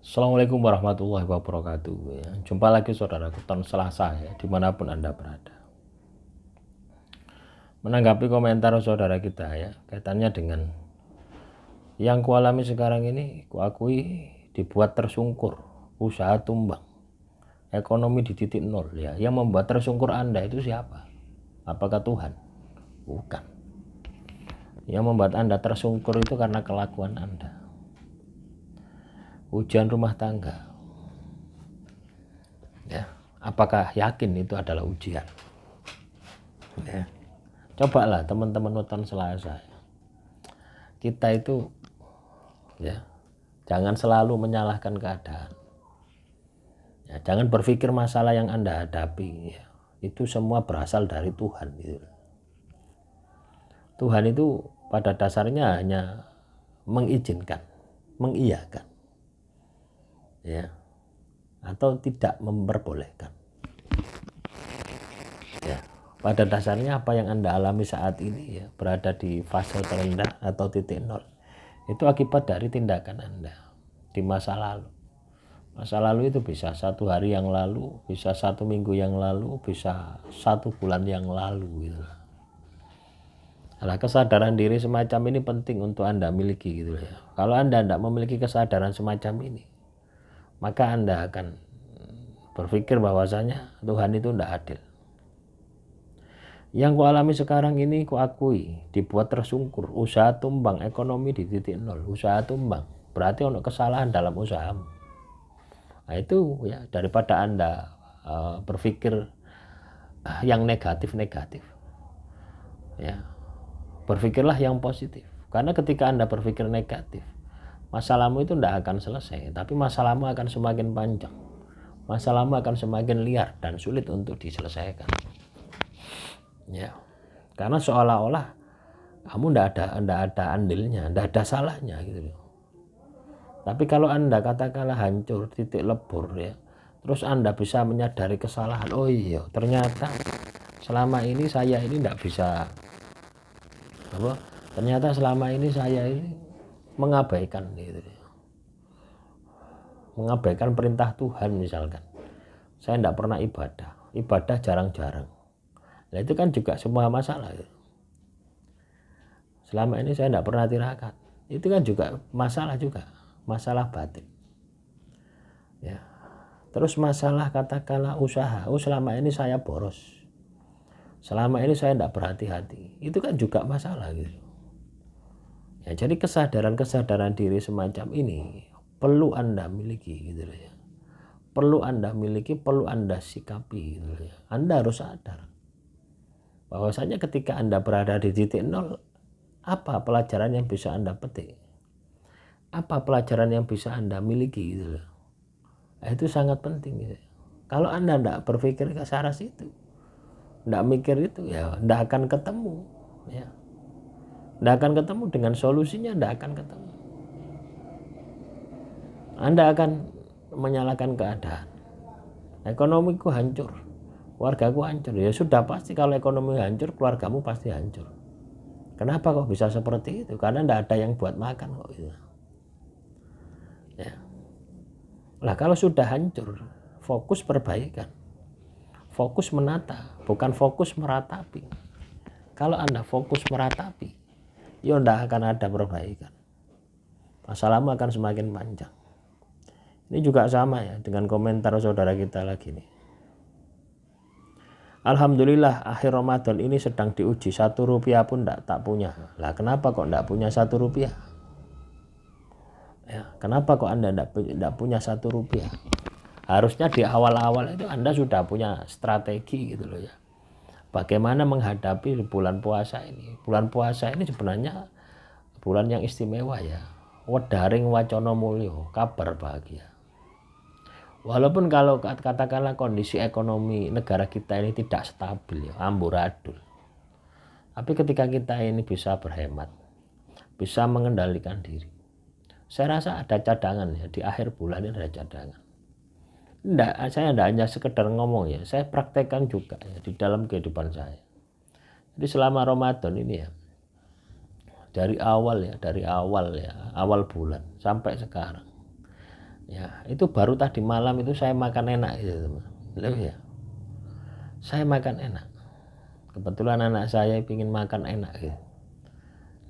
Assalamualaikum warahmatullahi wabarakatuh ya. Jumpa lagi saudaraku tahun Selasa ya, dimanapun Anda berada. Menanggapi komentar saudara kita ya, kaitannya dengan yang kualami sekarang ini, kuakui dibuat tersungkur, usaha tumbang, ekonomi di titik nol ya. Yang membuat tersungkur Anda itu siapa? Apakah Tuhan? Bukan. Yang membuat Anda tersungkur itu karena kelakuan Anda. Ujian rumah tangga. Ya, apakah yakin itu adalah ujian? Ya. Cobalah teman-teman nonton Selasa. Kita itu ya, jangan selalu menyalahkan keadaan. Ya, jangan berpikir masalah yang Anda hadapi ya, itu semua berasal dari Tuhan gitu. Tuhan itu pada dasarnya hanya mengizinkan, mengiyakan. Ya. Atau tidak memperbolehkan. Ya. Pada dasarnya apa yang Anda alami saat ini ya, berada di fase terendah atau titik nol, itu akibat dari tindakan Anda di masa lalu. Masa lalu itu bisa 1 hari yang lalu, bisa 1 minggu yang lalu, bisa 1 bulan yang lalu gitu. Nah, kesadaran diri semacam ini penting untuk Anda miliki gitu ya. Kalau Anda tidak memiliki kesadaran semacam ini, maka Anda akan berpikir bahwasanya Tuhan itu tidak adil. Yang kualami sekarang ini kuakui dibuat tersungkur, usaha tumbang, ekonomi di titik nol, usaha tumbang. Berarti ada kesalahan dalam usahamu. Nah itu ya, daripada Anda berpikir yang negatif-negatif. Ya. Berpikirlah yang positif. Karena ketika Anda berpikir negatif, masalahmu itu tidak akan selesai, tapi masalahmu akan semakin panjang. Masalahmu akan semakin liar dan sulit untuk diselesaikan. Ya, karena seolah-olah kamu tidak ada andilnya, tidak ada salahnya gitu. Tapi kalau Anda katakanlah hancur, titik lebur ya, terus Anda bisa menyadari kesalahan. Oh iya, ternyata selama ini saya ini tidak bisa apa? Ternyata selama ini saya ini mengabaikan gitu. Mengabaikan perintah Tuhan misalkan. Saya tidak pernah ibadah jarang-jarang. Nah itu kan juga semua masalah ya. Selama ini saya tidak pernah tirakat. Itu kan juga masalah batin. Ya. Terus masalah katakanlah usaha. Oh selama ini saya boros. Selama ini saya tidak berhati-hati. Itu kan juga masalah gitu. Ya, jadi kesadaran diri semacam ini perlu Anda miliki gitu ya. Perlu Anda miliki, perlu Anda sikapi gitu ya. Anda harus sadar bahwasanya ketika Anda berada di titik nol, apa pelajaran yang bisa Anda petik? Apa pelajaran yang bisa Anda miliki gitu loh. Nah, itu sangat penting gitu. Kalau Anda tidak berpikir ke arah situ, tidak mikir itu ya tidak akan ketemu ya. Tidak akan ketemu dengan solusinya, tidak akan ketemu. Anda akan menyalahkan keadaan. Ekonomiku hancur, keluargaku hancur. Ya sudah pasti kalau ekonomi hancur, keluargamu pasti hancur. Kenapa kok bisa seperti itu? Karena tidak ada yang buat makan kok gitu. Ya. Nah kalau sudah hancur, fokus perbaikan, fokus menata, bukan fokus meratapi. Kalau Anda fokus meratapi, ya tidak akan ada perbaikan. Masalahmu akan semakin panjang. Ini juga sama ya dengan komentar saudara kita lagi nih. Alhamdulillah akhir Ramadan ini sedang diuji, 1 rupiah pun tak punya. Lah kenapa kok tidak punya 1 rupiah? Ya, kenapa kok Anda tidak punya 1 rupiah? Harusnya di awal-awal itu Anda sudah punya strategi gitu loh ya. Bagaimana menghadapi bulan puasa ini. Bulan puasa ini sebenarnya bulan yang istimewa ya. Wedaring wacana mulya, kabar bahagia. Walaupun kalau katakanlah kondisi ekonomi negara kita ini tidak stabil ya, amburadul. Tapi ketika kita ini bisa berhemat, bisa mengendalikan diri, saya rasa ada cadangan ya, di akhir bulan ini ada cadangan. Saya tidak hanya sekedar ngomong ya, saya praktekkan juga ya, di dalam kehidupan saya. Jadi selama Ramadan ini ya, dari awal bulan sampai sekarang, Ya, itu baru tadi malam itu saya makan enak gitu, teman. Loh ya, saya makan enak. Kebetulan anak saya ingin makan enak gitu.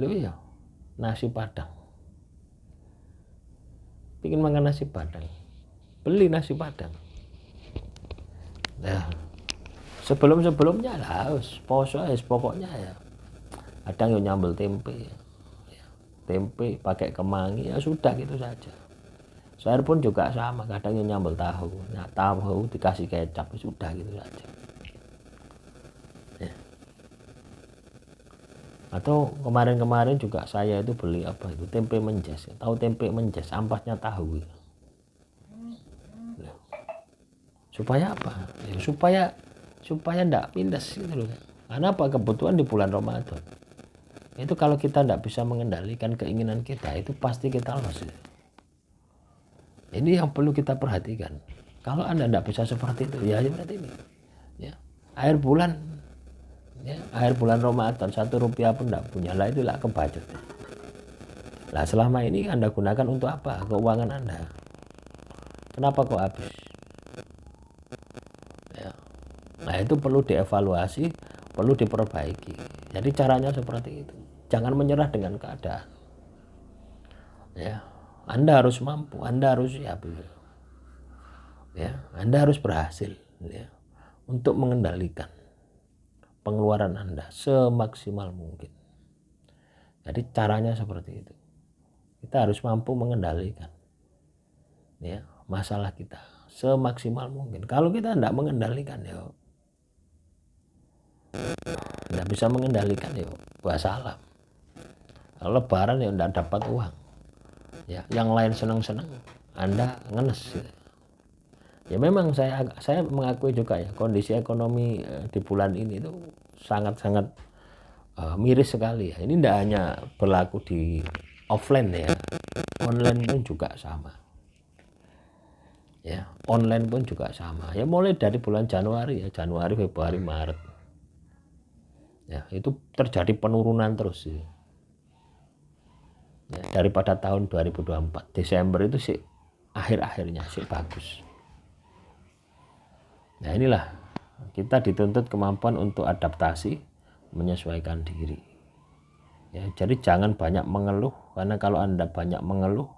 Loh ya, nasi padang. Ingin makan nasi padang. Beli nasi padang. Nah, sebelum-sebelumnya lah harus poso pokoknya ya. Kadang yang nyambel tempe. Ya, tempe pakai kemangi ya sudah gitu saja. Saya pun juga sama, kadang yang nyambel tahu. Nah, tahu dikasih kecap sudah gitu saja. Ya. Atau kemarin-kemarin juga saya itu beli apa itu tempe menjes. Tahu tempe menjes, ampasnya tahu. Supaya apa? Ya, supaya enggak pindas gitu loh. Karena apa? Kebutuhan di bulan Ramadan. Itu kalau kita enggak bisa mengendalikan keinginan kita, itu pasti kita lolos. Ini yang perlu kita perhatikan. Kalau Anda enggak bisa seperti itu, ya seperti ini. Ya. Akhir bulan Ramadan 1 rupiah pun enggak punya, lah itulah kebacut. Lah selama ini Anda gunakan untuk apa? Keuangan Anda. Kenapa kok habis? Ya. Nah itu perlu dievaluasi, perlu diperbaiki. Jadi caranya seperti itu. Jangan menyerah dengan keadaan. Ya, Anda harus mampu, Anda harus siap. Ya, Anda harus berhasil ya, untuk mengendalikan pengeluaran Anda semaksimal mungkin. Jadi caranya seperti itu. Kita harus mampu mengendalikan ya masalah kita semaksimal mungkin. Kalau kita tidak mengendalikan ya tidak bisa mengendalikan ya wassalam. Kalau lebaran ya tidak dapat uang ya, yang lain senang-senang Anda ngenes gitu. Ya memang saya mengakui juga ya kondisi ekonomi di bulan ini itu sangat-sangat miris sekali ya. Ini tidak hanya berlaku di offline ya, online pun juga sama ya, online pun juga sama ya, mulai dari bulan Januari ya, Januari, Februari, Maret ya, itu terjadi penurunan terus ya. Ya, daripada tahun 2024 Desember itu sih akhir-akhirnya sih bagus. Nah inilah kita dituntut kemampuan untuk adaptasi, menyesuaikan diri ya. Jadi jangan banyak mengeluh, karena kalau Anda banyak mengeluh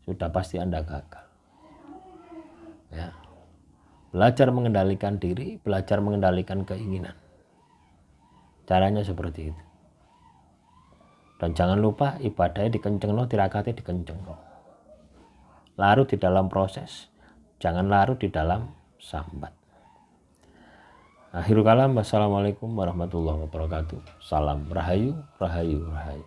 sudah pasti Anda gagal ya. Belajar mengendalikan diri, belajar mengendalikan keinginan, caranya seperti itu. Dan jangan lupa ibadahnya dikencengno, tirakatnya dikencengno. Larut di dalam proses, jangan larut di dalam sambat. Akhirul kalam, wassalamualaikum warahmatullahi wabarakatuh. Salam rahayu, rahayu, rahayu.